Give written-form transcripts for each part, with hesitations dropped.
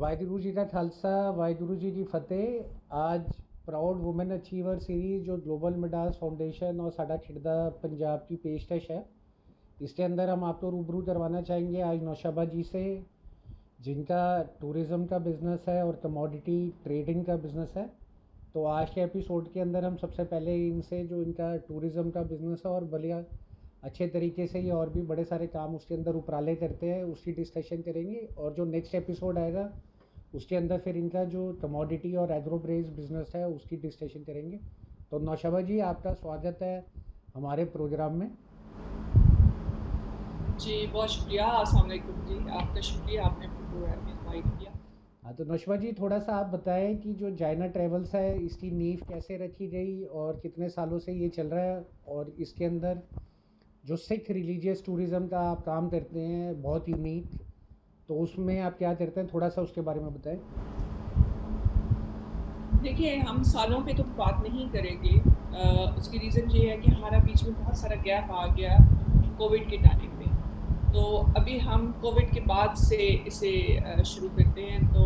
ਵਾਹਿਗੁਰੂ ਜੀ ਦਾ ਖਾਲਸਾ ਵਾਹਿਗੁਰੂ जी की फतेह। आज proud women achiever series जो ग्लोबल मिडास फाउंडेशन और साडा खिड़दा पंजाब की पेशकश है, इसके अंदर हम आपको रूबरू करवाना चाहेंगे आज नौशाबा जी से, जिनका टूरिज़्म का बिज़नेस है और कमोडिटी ट्रेडिंग का बिज़नेस है। तो आज के एपिसोड के अंदर हम सबसे पहले इनसे जो इनका टूरिज़्म का बिज़नेस है और बढ़िया अच्छे तरीके से ये और भी बड़े सारे काम उसके अंदर उपराले करते हैं, उसकी डिस्कशन करेंगे। और जो नेक्स्ट एपिसोड आएगा उसके अंदर फिर इनका जो कमोडिटी और एग्रोप्रेस बिजनेस है उसकी डिस्कशन करेंगे। तो नौशाबा जी, आपका स्वागत है हमारे प्रोग्राम में। जी, बहुत शुक्रिया। अस्सलाम वालेकुम जी, आपका शुक्रिया, आपने अपने प्रोग्राम में इनवाइट किया। हाँ, तो नौशाबा जी, थोड़ा सा आप बताएं कि जो जाइना ट्रेवल्स है इसकी नींव कैसे रखी गई और कितने सालों से ये चल रहा है, और इसके अंदर जो सिख रिलीजियस टूरिज़्म का आप काम करते हैं बहुत यूनिक, तो उसमें आप क्या करते हैं, थोड़ा सा उसके बारे में बताएं। देखिए, हम सालों पे तो बात नहीं करेंगे। उसकी रीज़न ये है कि हमारा बीच में बहुत सारा गैप आ गया कोविड के टाइम पे। तो अभी हम कोविड के बाद से इसे शुरू करते हैं। तो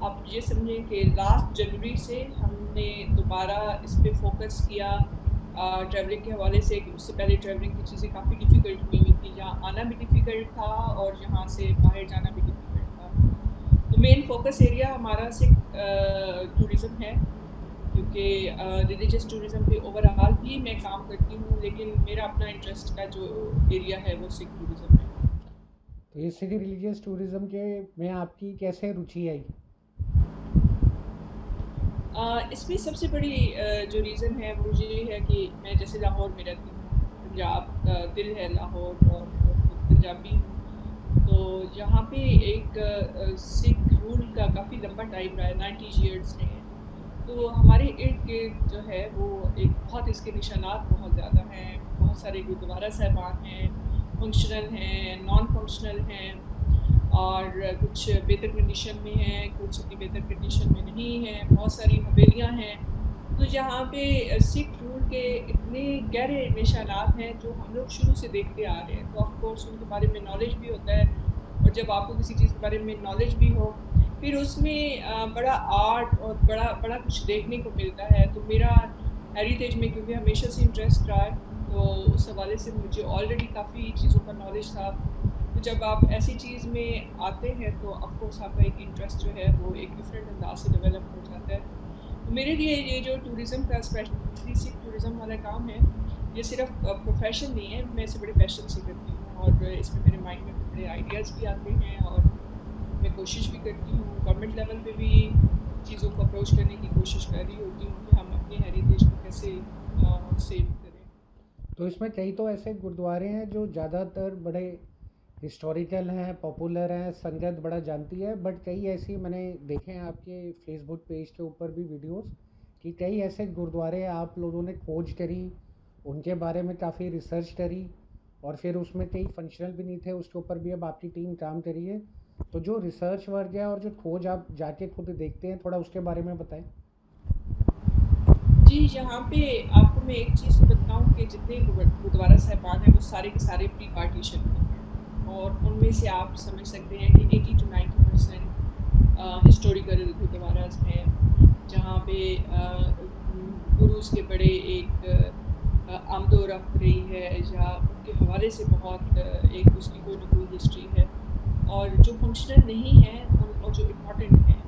आप ये समझें कि लास्ट जनवरी से हमने दोबारा इस पे फोकस किया ट्रैवलिंग के हवाले से। कि उससे पहले ट्रैवलिंग की चीज़ें काफ़ी डिफ़िकल्ट हुई हुई थी, यहाँ आना भी डिफ़िकल्ट था और यहाँ से बाहर जाना भी डिफ़िकल्ट था। तो मेन फोकस एरिया हमारा सिख टूरिज़्म है, क्योंकि रिलीजियस टूरिज़्म पे ओवरऑल भी मैं काम करती हूँ, लेकिन मेरा अपना इंटरेस्ट का जो एरिया है वो सिख टूरिज़्म है। तो ये सिख रिलीजियस टूरिज़्म के में आपकी कैसे रुचि आई? इसमें सबसे बड़ी जो रीज़न है वो ये है कि मैं जैसे लाहौर में रहती हूँ, पंजाब का दिल है लाहौर, और खुद पंजाबी हूँ। तो यहाँ पे एक सिख रूल का काफ़ी लंबा टाइम रहा है, 90 ईयर्स रहे हैं। तो हमारे इर्द-गिर्द जो है वो एक बहुत इसके निशानात बहुत ज़्यादा हैं, बहुत सारे गुरुद्वारा साहिबान हैं, फंक्शनल हैं, नॉन फंक्शनल हैं, और कुछ बेहतर कंडीशन में हैं, कुछ इतनी बेहतर कंडीशन में नहीं हैं, बहुत सारी हवेलियाँ हैं। तो यहाँ पे सिख रूल के इतने गहरे निशानात हैं जो हम लोग शुरू से देखते आ रहे हैं, तो ऑफ़ कोर्स उनके बारे में नॉलेज भी होता है। और जब आपको किसी चीज़ के बारे में नॉलेज भी हो, फिर उसमें बड़ा आर्ट और बड़ा बड़ा कुछ देखने को मिलता है। तो मेरा हेरिटेज में क्योंकि हमेशा से इंटरेस्ट रहा है, तो उस हवाले से मुझे ऑलरेडी काफ़ी चीज़ों का नॉलेज था। तो जब आप ऐसी चीज़ में आते हैं तो ऑफ़ कोर्स आपका एक इंटरेस्ट जो है वो एक डिफरेंट अंदाज़ से डेवलप हो जाता है। तो मेरे लिए ये जो टूरिज़्म का स्पेशली सिख टूरिज़्म वाला काम है, ये सिर्फ़ प्रोफ़ेशन नहीं है, मैं इसे बड़े पैशन से करती हूँ, और इसमें मेरे माइंड में बड़े आइडियाज़ भी आते हैं, और मैं कोशिश भी करती हूँ, गवर्नमेंट लेवल पे भी चीज़ों को अप्रोच करने की कोशिश कर रही होती हूँ कि हम अपने हेरिटेज को कैसे सेव करें। तो इसमें कई तो ऐसे गुरुद्वारे हैं जो ज़्यादातर बड़े हिस्टोरिकल हैं, पॉपुलर हैं, संगत बड़ा जानती है, बट कई ऐसी मैंने देखे हैं आपके फेसबुक पेज के ऊपर भी वीडियोस कि कई ऐसे गुरुद्वारे आप लोगों ने खोज करी, उनके बारे में काफ़ी रिसर्च करी, और फिर उसमें कई फंक्शनल भी नहीं थे, उसके ऊपर भी अब आपकी टीम काम करी है। तो जो रिसर्च वर्क है और जो खोज आप जाके खुद देखते हैं, थोड़ा उसके बारे में बताएं। जी, यहाँ पे आपको मैं एक चीज़ तो बताऊँ कि जितने गुरुद्वारा साहिबान हैं वो सारे के सारे प्री पार्टीशन के हैं, और उनमें से आप समझ सकते हैं कि 80 टू 90% हिस्टोरिकल गुरुद्वारास हैं, जहाँ पे गुरुज़ के बड़े एक आमद-ओ-रफ्त रही है, या उनके हवाले से बहुत एक उसकी कोई न कोई हिस्ट्री है। और जो फंक्शनल नहीं है उन, और जो इम्पोर्टेंट हैं,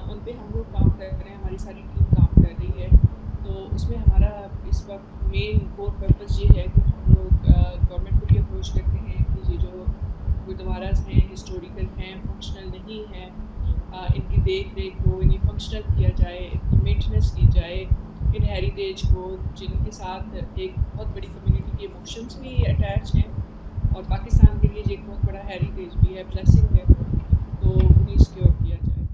उन पे हम लोग काम कर रहे हैं, हमारी सारी टीम काम कर रही है। तो उसमें हमारा इस वक़्त मेन कोर पर्पस ये है कि हम लोग गवर्नमेंट को भी अप्रोच करते हैं कि ये जो गुरुद्वाराज़ हैं, हिस्टोरिकल हैं, फंक्शनल नहीं हैं, इनकी देख-रेख हो, इन्हें फंक्शनल किया जाए, इनकी मेंटेनेंस की जाए, इन हेरिटेज को, जिनके साथ एक बहुत बड़ी कम्युनिटी के इमोशंस भी अटैच हैं, और पाकिस्तान के लिए ये एक बहुत बड़ा हेरिटेज भी है, ब्लेसिंग है, तो उन्हें सिक्योर किया जाए।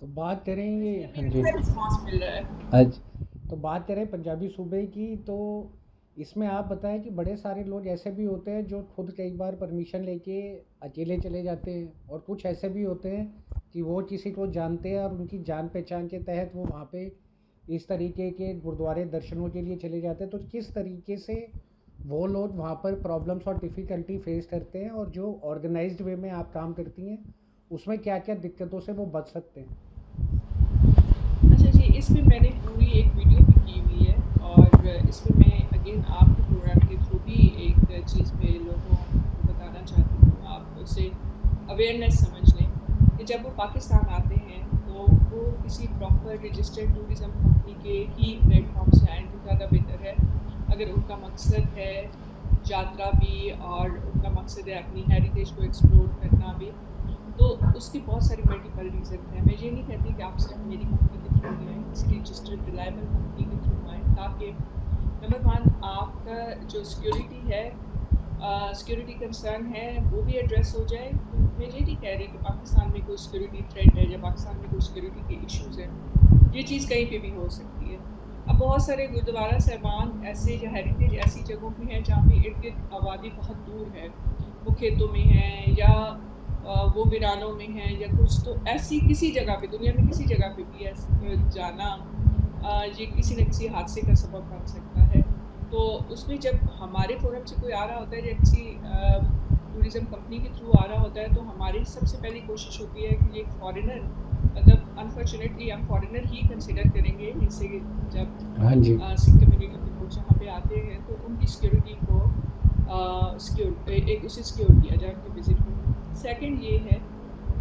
तो बात करें और ये, इसमें हमें हाँ जी, अच्छा रिस्पॉन्स मिल रहा है। आज तो बात करें पंजाबी सूबे की, तो इसमें आप बताएं कि बड़े सारे लोग ऐसे भी होते हैं जो खुद कई बार परमिशन लेके अकेले चले जाते हैं, और कुछ ऐसे भी होते हैं कि वो किसी को जानते हैं और उनकी जान पहचान के तहत वो वहाँ पे इस तरीके के गुरुद्वारे दर्शनों के लिए चले जाते हैं। तो किस तरीके से वो लोग वहाँ पर प्रॉब्लम्स और डिफ़िकल्टी फेस करते हैं, और जो ऑर्गेनाइज्ड वे में आप काम करती हैं उसमें क्या क्या दिक्कतों से वो बच सकते हैं? अच्छा जी, इसमें मैंने पूरी एक वीडियो भी की हुई है और इसमें मैं अगेन आपके प्रोग्राम के थ्रू भी एक चीज़ पे लोगों को बताना चाहती हूँ, आप उससे अवेयरनेस समझ लें कि जब वो पाकिस्तान आते हैं तो वो किसी प्रॉपर रजिस्टर्ड टूरिज़्म कंपनी के ही प्लेटफॉर्म से आएँ तो ज़्यादा बेहतर है। अगर उनका मकसद है यात्रा भी और उनका मकसद है अपनी हेरिटेज को एक्सप्लोर करना भी, तो उसकी बहुत सारी मल्टीपल रीज़न हैं। मैं ये नहीं कहती कि आप सिर्फ मेरी कंपनी के थ्रू ही आएँ, किसी रजिस्टर्ड रिलायबल कंपनी के थ्रू आएँ, ताकि नंबर 1 आपका जो सिक्योरिटी है सिक्योरिटी कंसर्न है वो भी एड्रेस हो जाए। तो मैं ये नहीं कह रही कि पाकिस्तान में कोई सिक्योरिटी थ्रेट है या पाकिस्तान में कोई सिक्योरिटी के इश्यूज़ हैं। ये चीज़ कहीं पे भी हो सकती है। अब बहुत सारे गुरुद्वारा साहिबान ऐसे या हेरिटेज ऐसी जगहों पे हैं जहाँ पे इर्द-गिर्द आबादी बहुत दूर है। वो खेतों में हैं या वो वीरानों में हैं या कुछ, तो ऐसी किसी जगह पे दुनिया में किसी जगह पे भी जाना ये किसी न किसी हादसे का सबब बन सकता है। तो उसमें जब हमारे फ़ोरम से कोई आ रहा होता है या किसी टूरिज़्म कंपनी के थ्रू आ रहा होता है, तो हमारी सबसे पहली कोशिश होती है कि ये एक फ़ॉरेनर, मतलब अनफॉर्चुनेटली हम फ़ॉरेनर ही कंसिडर करेंगे, जैसे जब हाँ जी। सिख कम्युनिटी के लोग जहाँ पे आते हैं तो उनकी सिक्योरिटी को एक उसे सिक्योर किया जाए उनके विज़िट को। सेकंड ये है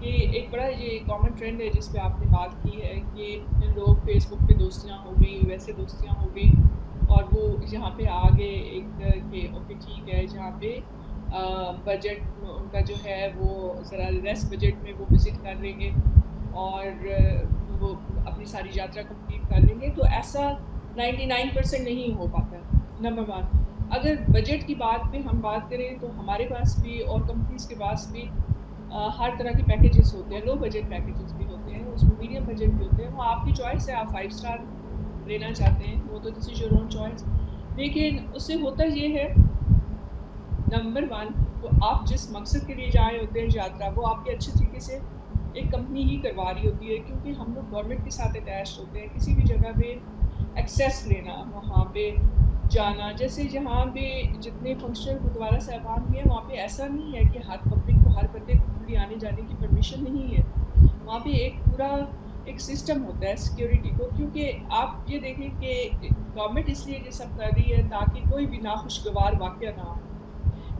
कि एक बड़ा ये कॉमन ट्रेंड है जिस पे आपने बात की है कि लोग फ़ेसबुक पे दोस्तियाँ हो गई, वैसे दोस्तियाँ हो गई और वो यहाँ पे आ गए एक कि ओके ठीक है, जहाँ पे बजट उनका जो है वो ज़रा लेस बजट में वो विज़िट कर लेंगे और वो अपनी सारी यात्रा कंप्लीट कर लेंगे, तो ऐसा 99% नहीं हो पाता है, नंबर 1। अगर बजट की बात पे हम बात करें तो हमारे पास भी और कंपनीज़ के पास भी हर तरह के पैकेजेस होते हैं, लो बजट पैकेजेस भी होते हैं, उसमें मीडियम बजट भी होते हैं, वो आपकी चॉइस है, आप 5 स्टार लेना चाहते हैं, वो तो this is your own choice. लेकिन उससे होता ये है, नंबर 1 तो आप जिस मकसद के लिए जा रहे होते हैं यात्रा, वो आपके अच्छे तरीके से एक कंपनी ही करवा रही होती है क्योंकि हम लोग गवर्नमेंट के साथ अटैच्ड होते हैं। किसी भी जगह पे एक्सेस लेना, वहाँ पे जाना, जैसे यहाँ पे जितने फंक्शनल गुरुद्वारा साहिबान भी हैं, वहाँ पे ऐसा नहीं है कि हर पब्लिक को, हर बंदे को खुली आने-जाने की परमिशन नहीं है। वहाँ पे एक पूरा एक सिस्टम होता है सिक्योरिटी को, क्योंकि आप ये देखें कि गवर्नमेंट इसलिए ये सब कर रही है ताकि कोई भी नाखुशगवार वाक़या ना हो।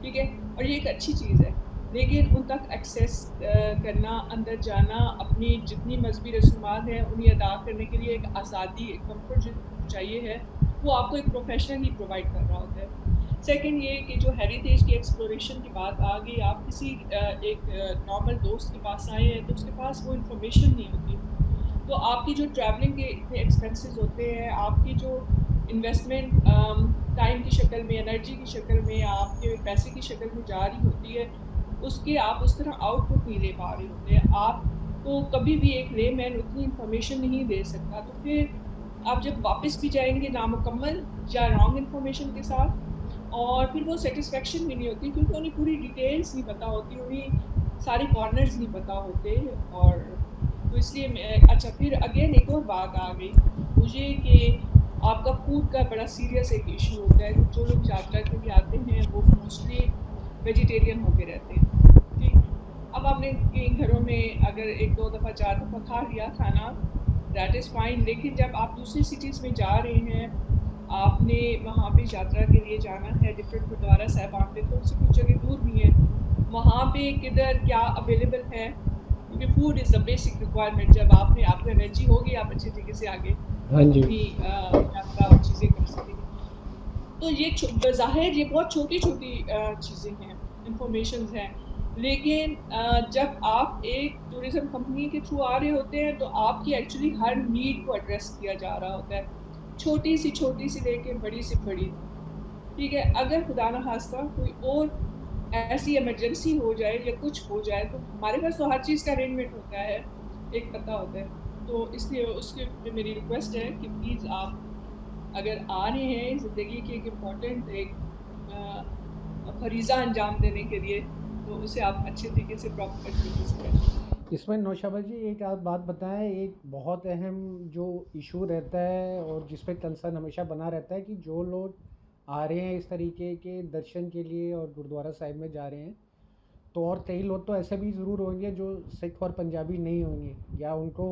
ठीक है? और ये एक अच्छी चीज़ है। लेकिन उन तक एक्सेस करना, अंदर जाना, अपनी जितनी मज़हबी रसूमात हैं, उन्हें अदा करने के लिए एक आज़ादी, एक कम्फ़र्ट जो चाहिए है, वो आपको एक प्रोफ़ेशनल ही प्रोवाइड कर रहा होता है। सेकंड ये कि जो हेरिटेज की एक्सप्लोरेशन की बात आ गई, आप किसी एक नॉर्मल दोस्त के पास आए हैं, तो उसके पास वो इन्फॉर्मेशन नहीं होती। तो आपकी जो ट्रैवलिंग के इतने एक्सपेंसेस होते हैं, आपकी जो इन्वेस्टमेंट टाइम की शक्ल में, एनर्जी की शक्ल में, आपके पैसे की शक्ल में जा रही होती है, उसके आप उस तरह आउटपुट नहीं ले पा रहे होते हैं। आपको कभी भी एक लेमैन उतनी इन्फॉर्मेशन नहीं दे सकता, तो फिर आप जब वापस भी जाएँगे नामुकम्मल या रॉन्ग इन्फॉर्मेशन के साथ, और फिर वो सैटिस्फैक्शन भी नहीं होती क्योंकि उन्हें पूरी डिटेल्स नहीं पता होती, उन्हें सारे कॉर्नर्स नहीं पता होते। और तो इसलिए मैं अच्छा, फिर अगेन एक और बात आ गई मुझे कि आपका फूड का बड़ा सीरियस एक इश्यू होता है। जो लोग यात्रा के लिए आते हैं वो मोस्टली वेजिटेरियन होके रहते हैं, ठीक? अब आपने कई घरों में अगर 1-2 दफ़ा 4 दफ़ा खा लिया खाना, दैट इज़ फाइन, लेकिन जब आप दूसरी सिटीज़ में जा रहे हैं, आपने वहाँ पे यात्रा के लिए जाना है डिफरेंट गुरुद्वारा साहिबान पे, तो उससे कुछ जगह दूर भी हैं। वहाँ पे किधर क्या अवेलेबल है, क्योंकि food is the basic requirement. जब आपने आपको एनर्जी होगी, आप अच्छे तरीके से आगे हाँ जी। अपनी यात्रा और चीज़ें कर सकेंगे। तो ये बज़ाहिर ये बहुत छोटी-छोटी चीज़ें हैं, इन्फॉर्मेशंस हैं। लेकिन जब आप एक टूरिज़्म कंपनी के थ्रू आ रहे होते हैं, तो आपकी एक्चुअली हर नीड को एड्रेस किया जा रहा होता है। छोटी सी लेके बड़ी से बड़ी, ठीक है? अगर खुदा ना ख़ास्ता कोई और ऐसी इमरजेंसी हो जाए या कुछ हो जाए, तो हमारे पास तो हर चीज़ का अरेंजमेंट होता है, एक पता होता है। तो इसलिए उसके पे मेरी रिक्वेस्ट है कि प्लीज़ आप अगर आ रहे हैं ज़िंदगी की एक इम्पोर्टेंट एक फ़रीज़ा अंजाम देने के लिए, तो उसे आप अच्छे तरीके से प्रॉपर तरीके से करें। इसमें नौशाबा जी एक आप बात बताएं, एक बहुत अहम जो इशू रहता है और जिस पे कंसर्न हमेशा बना रहता है कि जो लोग आ रहे हैं इस तरीके के दर्शन के लिए और गुरुद्वारा साहिब में जा रहे हैं, तो और कई लोग तो ऐसे भी ज़रूर होंगे जो सिख और पंजाबी नहीं होंगे, या उनको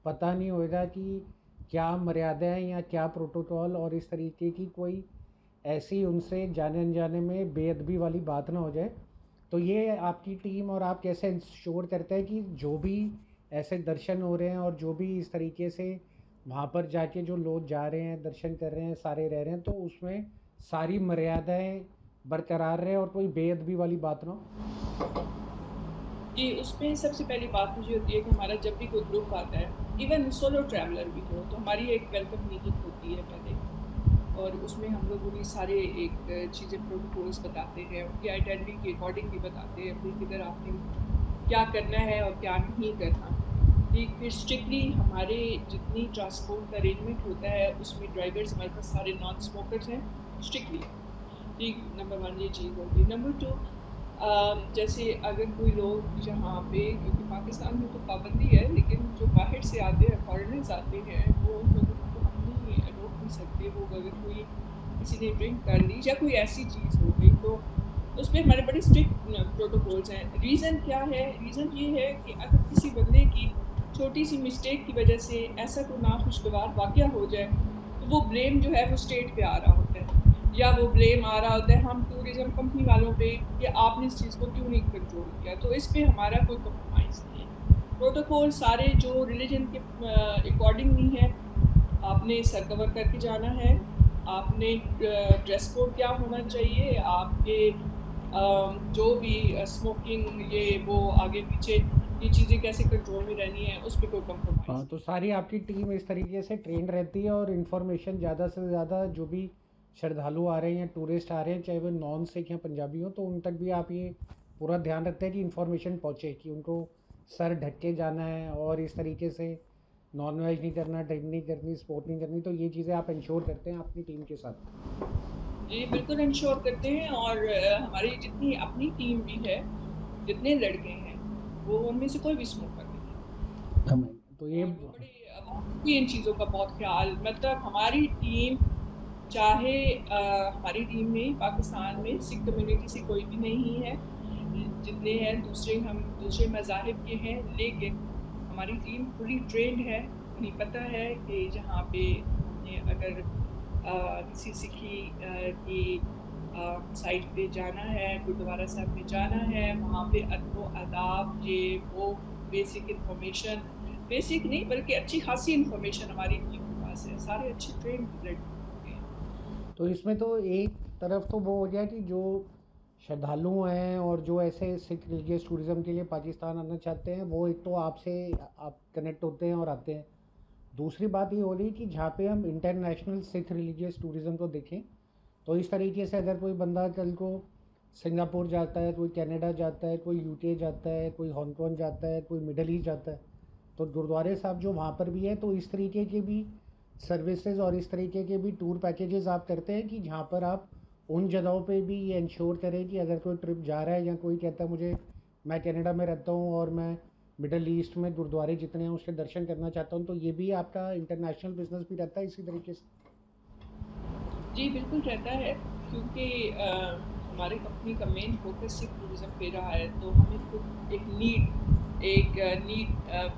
पता नहीं होगा कि क्या मर्यादाएं या क्या प्रोटोकॉल, और इस तरीके की कोई ऐसी उनसे जाने अनजाने में बेअदबी वाली बात ना हो जाए। तो ये आपकी टीम और आप कैसे इंश्योर करते हैं कि जो भी ऐसे दर्शन हो रहे हैं और जो भी इस तरीके से वहाँ पर जाके जो लोग जा रहे हैं, दर्शन कर रहे हैं, सारे रह रहे हैं, तो उसमें सारी मर्यादाएं बरकरार रहे और कोई बेअदबी वाली बात ना हो? जी, उसमें सबसे पहली बात मुझे होती है कि हमारा जब भी कोई ग्रुप आता है, इवन सोलो ट्रैवलर भी हो, तो हमारी एक वेलकम मीटिंग होती है पहले। और उसमें हम लोग उन्हें सारे एक चीज़ें प्रोटोकॉल्स बताते हैं, उनकी आइडेंटिटी के अकॉर्डिंग भी बताते हैं भाई किधर आपने क्या करना है और क्या नहीं करना। ठीक, फिर स्ट्रिक्टली हमारे जितनी ट्रांसपोर्ट का अरेंजमेंट होता है उसमें ड्राइवर्स हमारे पास सारे नॉन स्मोकर्स हैं स्ट्रिक्टली। ठीक, नंबर 1 ये चीज़ होगी। नंबर 2, जैसे अगर कोई लोग यहाँ पे, क्योंकि पाकिस्तान में तो पाबंदी है, लेकिन जो बाहर से आते हैं, फॉरेनर्स आते हैं, वो उन लोगों को तो हम नहीं रोक नहीं सकते। वो अगर कोई किसी ने ड्रिंक कर ली या कोई ऐसी चीज़ हो गई, तो उसपे हमारे बड़े स्ट्रिक्ट प्रोटोकॉल्स हैं। रीज़न क्या है? रीज़न ये है कि अगर किसी बंदे की छोटी-सी मिस्टेक की वजह से ऐसा कोई नाखुशगवार वाक़या हो जाए, तो वो ब्लेम जो है वो स्टेट पे आ रहा होता है। या वो ब्लेम आ रहा होता है हम टूरिज़्म कंपनी वालों पे कि आपने इस चीज़ को क्यों नहीं कंट्रोल किया। तो इस पे हमारा कोई कॉम्प्रोमाइज़ नहीं है। प्रोटोकॉल सारे जो रिलिजन के अकॉर्डिंग नहीं है, आपने सर कवर करके जाना है, आपने ड्रेस कोड क्या होना चाहिए, आपके जो भी स्मोकिंग ये वो आगे पीछे ये चीज़ें कैसे कंट्रोल में रहनी है, उस पे कोई हाँ, कॉम्प्रोमाइज़ तो नहीं है। सारी आपकी टीम इस तरीके से ट्रेंड रहती है और इन्फॉर्मेशन ज़्यादा से ज़्यादा जो भी श्रद्धालु आ रहे हैं या टूरिस्ट आ रहे हैं, चाहे वो नॉन सिख या पंजाबी हो, तो उन तक भी आप ये पूरा ध्यान रखते हैं कि इन्फॉर्मेशन पहुँचे, कि उनको सर ढक के जाना है और इस तरीके से नॉन वेज नहीं करना, ड्रिंक नहीं करनी, स्पोर्ट नहीं करनी, तो ये चीज़ें आप इंश्योर करते हैं अपनी टीम के साथ? जी, बिल्कुल इंश्योर करते हैं। और हमारी जितनी अपनी टीम भी है, जितने लड़के हैं, वो उनमें से कोई भी स्मोकर नहीं है। तो ये और वो बड़े वो भी इन चीज़ों का बहुत ख़्याल, मतलब हमारी टीम, चाहे हमारी टीम में पाकिस्तान में सिख कम्युनिटी से कोई भी नहीं है। जितने हैं दूसरे, हम दूसरे मज़ाहिब के हैं, लेकिन हमारी टीम फुली ट्रेन्ड है। उन्हें पता है कि जहाँ पे हमने अगर किसी सिखी की साइट पे जाना है, गुरुद्वारा साहब में जाना है, वहाँ पे अदब आदाब ये वो बेसिक इन्फॉर्मेशन, बेसिक नहीं बल्कि अच्छी खासी इन्फॉर्मेशन हमारी टीम के पास है। सारे अच्छे ट्रेंड लड़के होते हैं। तो इसमें तो एक तरफ तो वो हो गया कि जो श्रद्धालु हैं और जो ऐसे सिख रिलीजियस टूरिज़्म के लिए पाकिस्तान आना चाहते हैं, वो एक तो आपसे आप कनेक्ट होते हैं और आते हैं। दूसरी बात ये हो रही कि जहाँ पे हम इंटरनेशनल सिख रिलीजियस टूरिज़्म को देखें, तो इस तरीके से अगर कोई बंदा कल को सिंगापुर जाता है, कोई कनाडा जाता है, कोई यूके जाता है, कोई हांगकॉन्ग जाता है, कोई मिडल ईस्ट जाता है, तो गुरुद्वारे साहब जो वहाँ पर भी है, तो इस तरीके के भी सर्विसेज और इस तरीके के भी टूर पैकेजेस आप करते हैं कि जहाँ पर आप उन जगहों पे भी ये इंश्योर करें कि अगर कोई ट्रिप जा रहा है या कोई कहता है मुझे, मैं कनाडा में रहता हूँ और मैं मिडल ईस्ट में गुरुद्वारे जितने हैं उसके दर्शन करना चाहता हूँ, तो ये भी आपका इंटरनेशनल बिजनेस भी रहता है इसी तरीके से? जी, बिल्कुल रहता है, क्योंकि हमारी कंपनी का मेन फ़ोकस सिर्फ़ टूरिज़्म पे रहा है, तो हमें खुद एक नीड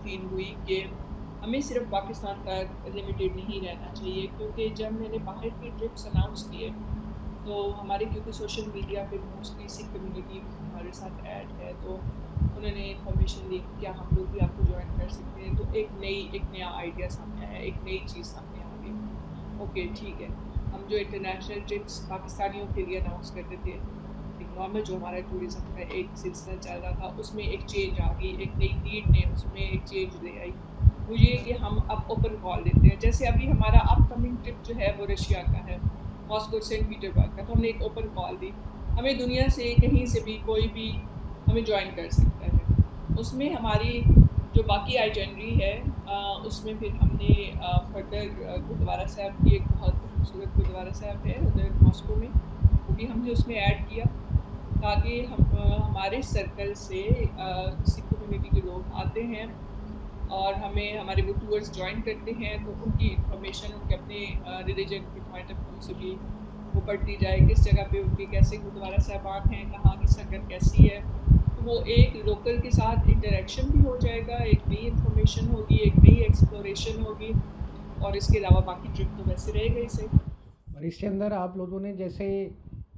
फ़ील हुई कि हमें सिर्फ़ पाकिस्तान तक लिमिटेड नहीं रहना चाहिए। क्योंकि जब मैंने बाहर की ट्रिप्स अनाउंस किए, तो हमारे, क्योंकि सोशल मीडिया पे मोस्टली सिख कम्युनिटी हमारे साथ ऐड है, तो उन्होंने इन्फॉर्मेशन दी कि क्या हम लोग भी आपको जॉइन कर सकते हैं। तो एक नया आइडिया सामने आया, एक नई चीज़ सामने आ गई। ओके, ठीक है। हम जो इंटरनेशनल ट्रिप्स पाकिस्तानियों के लिए अनाउंस करते थे, एक नॉर्मल जो हमारा टूरिज़्म का एक सिलसिला चल रहा था, उसमें एक चेंज आ गई, एक नई नीड ने उसमें एक चेंज ले आई। वो ये कि हम अब ओपन कॉल देते हैं। जैसे अभी हमारा अपकमिंग ट्रिप जो है वो रशिया का है, मॉस्को सेंट पीटरबर्ग का, तो हमने एक ओपन कॉल दी। हमें दुनिया से कहीं से भी कोई भी हमें जॉइन कर सकता है। उसमें हमारी जो बाकी आइटनरी है, उसमें फिर हमने फर्दर गुरुद्वारा साहब की, एक बहुत खूबसूरत गुरुद्वारा साहब है उधर मॉस्को में, वो भी हमने उसमें ऐड किया, ताकि हमारे सर्कल से सिख कम्युनिटी के लोग आते हैं और हमें हमारे वो टूर्स जॉइन करते हैं, तो उनकी इन्फॉर्मेशन उनके अपने रिलीजन के पॉइंट ऑफ व्यू से भी वो बढ़ती जाए, किस जगह पे उनके कैसे गुरुद्वारा साहबान हैं, कहाँ की संगत कैसी है, तो वो एक लोकल के साथ इंटरेक्शन भी हो जाएगा, एक नई इन्फॉर्मेशन होगी, एक नई एक्सप्लोरेशन होगी, और इसके अलावा बाकी ट्रिप तो वैसे रहेगा ही सही। और इसके अंदर आप लोगों ने जैसे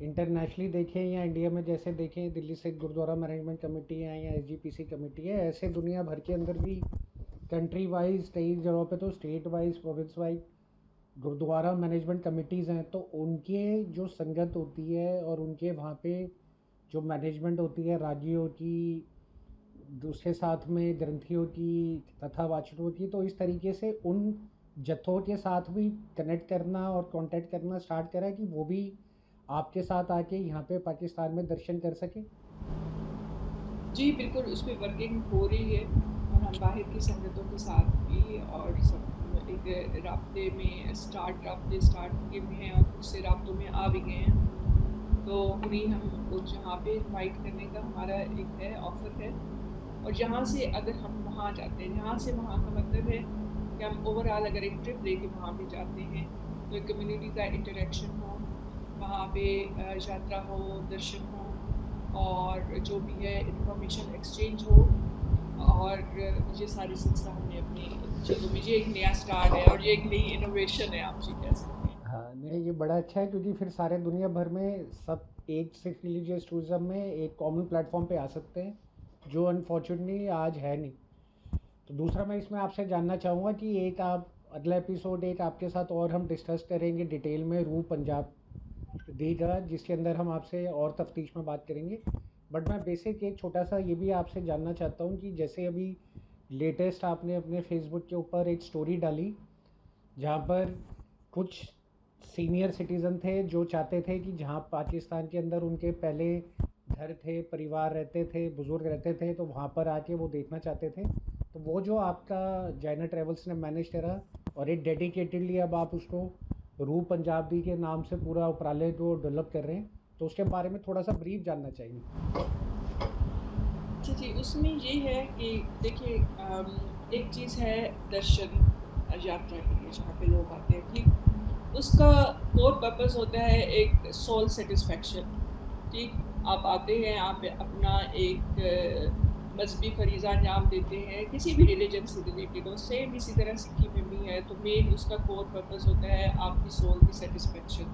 इंटरनेशनली देखें या इंडिया में जैसे देखें, दिल्ली से गुरुद्वारा मैनेजमेंट कमेटी है या एसजीपीसी कमेटी है, ऐसे दुनिया भर के अंदर भी कंट्री वाइज कई जगहों पे तो state wise province wise gurdwara management committees हैं, तो उनके जो संगत होती है और उनके वहाँ पे जो मैनेजमेंट होती है रागियों की, दूसरे साथ में ग्रंथियों की तथा वाचकों की, तो इस तरीके से उन जत्थों के साथ भी कनेक्ट करना और कांटेक्ट करना स्टार्ट करा कि वो भी आपके साथ आके यहाँ पे पाकिस्तान में दर्शन कर सके। जी, बिल्कुल उस पे वर्किंग हो रही है, और हम बाहर की संगतों के साथ भी और सब एक राब्ते में स्टार्ट किए हुए हैं और कुछ से राब्तों में आ भी गए हैं। तो उन्हीं हम लोग जहाँ पे इनवाइट करने का हमारा एक है ऑफ़र है, और जहाँ से अगर हम वहाँ जाते हैं, जहाँ से वहाँ का मतलब है कि हम ओवरऑल अगर एक ट्रिप लेके वहाँ पे जाते हैं, तो एक कम्युनिटी का इंटरेक्शन हो, वहाँ पे यात्रा हो, दर्शन हो, और जो भी है इन्फॉर्मेशन एक्सचेंज हो, और ये सारी सिलसिला हमने अपनी चीज़ों में, ये एक नया स्टार्ट है और ये एक नई इनोवेशन है, आप ये कह सकते हैं। हाँ, नहीं ये बड़ा अच्छा है क्योंकि फिर सारे दुनिया भर में सब एक सिख रिलीजियस टूरिज्म में एक कॉमन प्लेटफॉर्म पे आ सकते हैं, जो अनफॉर्चुनेटली आज है नहीं। तो दूसरा मैं इसमें आपसे जानना चाहूँगा कि एक आप अगला एपिसोड एक आपके साथ और हम डिस्कस करेंगे डिटेल में रू पंजाब देगा, जिसके अंदर हम आपसे और तफ्तीश में बात करेंगे। बट मैं बेसिक एक छोटा सा ये भी आपसे जानना चाहता हूँ कि जैसे अभी लेटेस्ट आपने अपने फेसबुक के ऊपर एक स्टोरी डाली जहाँ पर कुछ सीनियर सिटीज़न थे जो चाहते थे कि जहाँ पाकिस्तान के अंदर उनके पहले घर थे, परिवार रहते थे, बुज़ुर्ग रहते थे, तो वहाँ पर आके वो देखना चाहते थे। तो वो जो आपका जाइना ट्रेवल्स ने मैनेज करा और एक डेडिकेटेडली अब आप उसको रू पंजाबी के नाम से पूरा उपराले को डेवलप कर रहे हैं, तो उसके बारे में थोड़ा सा ब्रीफ जानना चाहिए। अच्छा जी, उसमें ये है कि देखिए, एक चीज़ है दर्शन यात्रा के लिए जहाँ पे लोग आते हैं, ठीक? उसका कोर पर्पस होता है एक सोल सेटिस्फेक्शन, ठीक? आप आते हैं, आप अपना एक मज़हबी फ़रीज़ा अंजाम देते हैं, किसी भी रिलिजन से रिलेटेड हो, सेम इसी तरह सिक्की में भी है, तो मेन उसका कोर पर्पस होता है आपकी सोल की सैटिस्फैक्शन,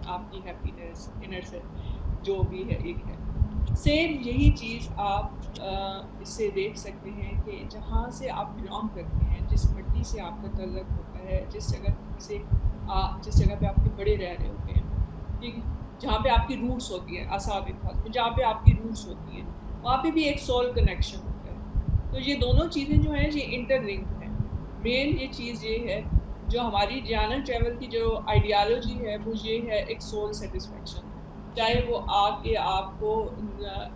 आपकी हैप्पीनेस, इनर से जो भी है, एक है। सेम यही चीज़ आप इससे देख सकते हैं कि जहाँ से आप बिलॉन्ग करते हैं, जिस मिट्टी से आपका तल्लक होता है, जिस जगह पे आपके बड़े रह रहे होते हैं, ठीक है? जहाँ पे आपकी रूट्स होती हैं, आसाम खास में जहाँ पे आपकी रूट्स होती हैं, वहाँ पे भी एक सोल कनेक्शन होता है। तो ये दोनों चीज़ें जो हैं ये इंटरलिंक्ड हैं। मेन ये चीज़ ये है, जो हमारी ज्ञान ट्रैवल की जो आइडियोलॉजी है वो ये है, एक सोल सैटिस्फैक्शन। चाहे वो आके आपको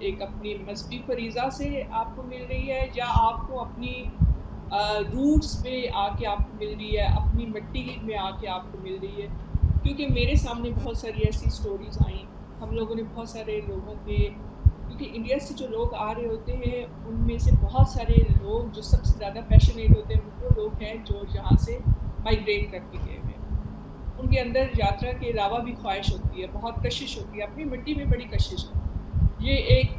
एक अपनी मज़हबी फ़रीज़ा से आपको मिल रही है, या आपको अपनी रूट्स पे आके आपको मिल रही है, अपनी मिट्टी में आके आपको मिल रही है। क्योंकि मेरे सामने बहुत सारी ऐसी स्टोरीज़ आई, हम लोगों ने बहुत सारे लोगों के, क्योंकि इंडिया से जो लोग आ रहे होते हैं, उनमें से बहुत सारे लोग जो सबसे ज़्यादा पैशनेट होते हैं, वो लोग हैं जो यहाँ से माइग्रेट करके गए हुए हैं। उनके अंदर यात्रा के अलावा भी ख्वाहिश होती है, बहुत कशिश होती है, अपनी मिट्टी में बड़ी कशिश है। ये एक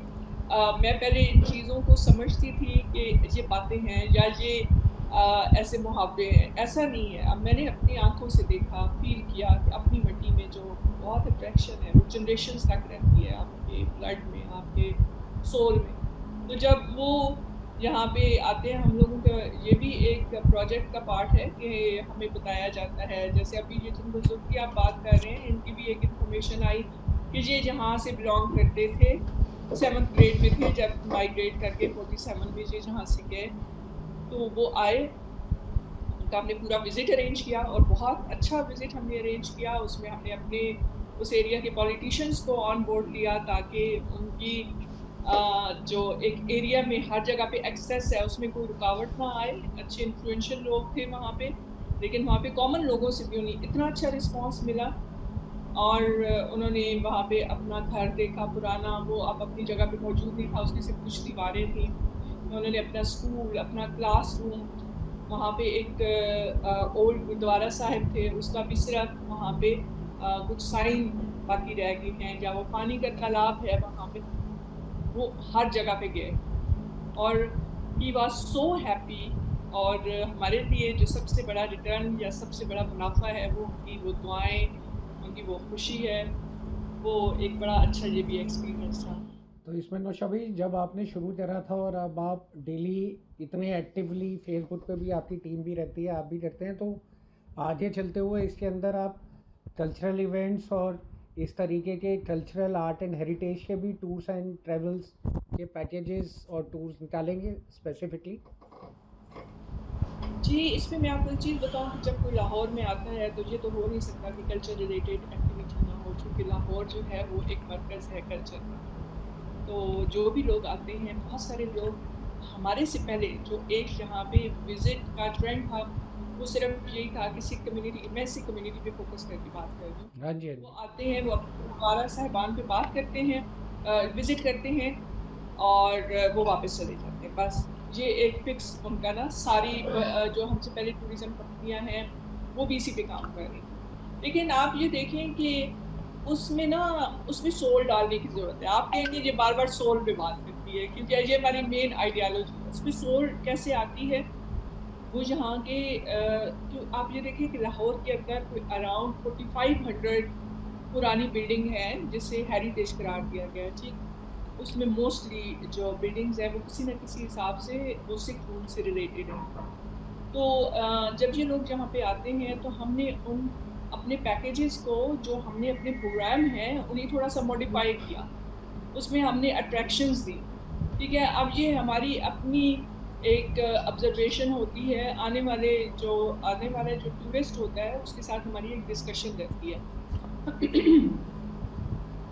मैं पहले इन चीज़ों को समझती थी कि ये बातें हैं या ये ऐसे मुहावरे हैं, ऐसा नहीं है। अब मैंने अपनी आँखों से देखा, फ़ील किया कि अपनी मिट्टी में जो बहुत अट्रैक्शन है, वो जनरेशंस तक रहती है, आपके ब्लड में, आपके सोल में। तो जब वो यहाँ पे आते हैं, हम लोगों का ये भी एक प्रोजेक्ट का पार्ट है कि हमें बताया जाता है, जैसे अभी ये जिन बुज़ुर्ग की आप बात कर रहे हैं, इनकी भी एक इन्फॉर्मेशन आई कि ये जहाँ से बिलॉन्ग करते थे, 7th ग्रेड में थे जब माइग्रेट करके 47 में ये जहाँ से गए, तो वो आए, उनका हमने पूरा विज़िट अरेंज किया और बहुत अच्छा विज़िट हमने अरेंज किया। उसमें हमने अपने उस एरिया के पॉलिटिशियंस को ऑन बोर्ड लिया ताकि उनकी जो एक एरिया में हर जगह पे एक्सेस है, उसमें कोई रुकावट ना आए। अच्छे इन्फ्लुएंशियल लोग थे वहाँ पे, लेकिन वहाँ पे कॉमन लोगों से भी उन्हें इतना अच्छा रिस्पॉन्स मिला, और उन्होंने वहाँ पे अपना घर देखा पुराना, वो अब अपनी जगह पे मौजूद नहीं था, उसकी सिर्फ़ कुछ दीवारें थीं। उन्होंने अपना स्कूल, अपना क्लासरूम, वहाँ पे एक ओल्ड गुरुद्वारा साहिब थे, उसका भी सिर्फ़ वहाँ पे कुछ साइन बाकी रह गए हैं, या वो पानी का तालाब है वहाँ पे। वो हर जगह पे गए और ही वाज सो हैप्पी। और हमारे लिए जो सबसे बड़ा रिटर्न या सबसे बड़ा मुनाफा है वो उनकी वो दुआएं, उनकी वो खुशी है। वो एक बड़ा अच्छा ये भी एक्सपीरियंस था। तो इसमें नौशा भाई, जब आपने शुरू करा था और अब आप डेली इतने एक्टिवली फेसबुक पे भी आपकी टीम भी रहती है, आप भी करते हैं, तो आगे चलते हुए इसके अंदर आप कल्चरल इवेंट्स और इस तरीके के कल्चरल आर्ट एंड हेरिटेज के भी टूर्स एंड ट्रेवल्स के पैकेजेस और टूर्स निकालेंगे स्पेसिफिकली? जी, इसमें मैं आपको एक चीज़ बताऊँ कि जब कोई लाहौर में आता है तो ये तो हो नहीं सकता कि कल्चर रिलेटेड एक्टिविटी ना हो, क्योंकि लाहौर जो है वो एक मरकज़ है कल्चर का। तो जो भी लोग आते हैं, बहुत सारे लोग हमारे से पहले जो एक यहाँ पे विज़िट का ट्रेंड था, वो सिर्फ़ यही था कि सिख कम्युनिटी, मैं सिख कम्युनिटी पे फ़ोकस करके बात कर रही हूँ। हाँ जी, हाँ वो जी। आते हैं, वो अपने गुरुद्वारा साहिबान पे बात करते हैं, विज़िट करते हैं और वो वापस चले जाते हैं। बस ये एक फिक्स उनका ना सारी जो हमसे पहले टूरिज़्म कंपनियाँ हैं, वो भी इसी पे काम कर रही थी। लेकिन आप ये देखें कि उसमें ना उसमें सोल डालने की ज़रूरत है। आप कहेंगे ये बार-बार सोल पे बात करती है, क्योंकि ये हमारी मेन आइडियोलॉजी है। उसमें सोल कैसे आती है? वो यहाँ के जो आप ये देखिए कि लाहौर के अंदर कोई अराउंड 4500 पुरानी बिल्डिंग है, जिसे हेरिटेज करार दिया गया है, ठीक? उसमें मोस्टली जो बिल्डिंग्स हैं वो किसी न किसी हिसाब से वो सिख रूट से रिलेटेड हैं। तो जब ये लोग यहाँ पे आते हैं तो हमने उन अपने पैकेजेस को, जो हमने अपने प्रोग्राम हैं, उन्हें थोड़ा-सा मॉडिफ़ाई किया। उसमें हमने अट्रैक्शंस दी, ठीक है? अब ये हमारी अपनी एक ऑब्ज़र्वेशन होती है, आने वाला जो टूरिस्ट होता है उसके साथ हमारी एक डिस्कशन रहती है।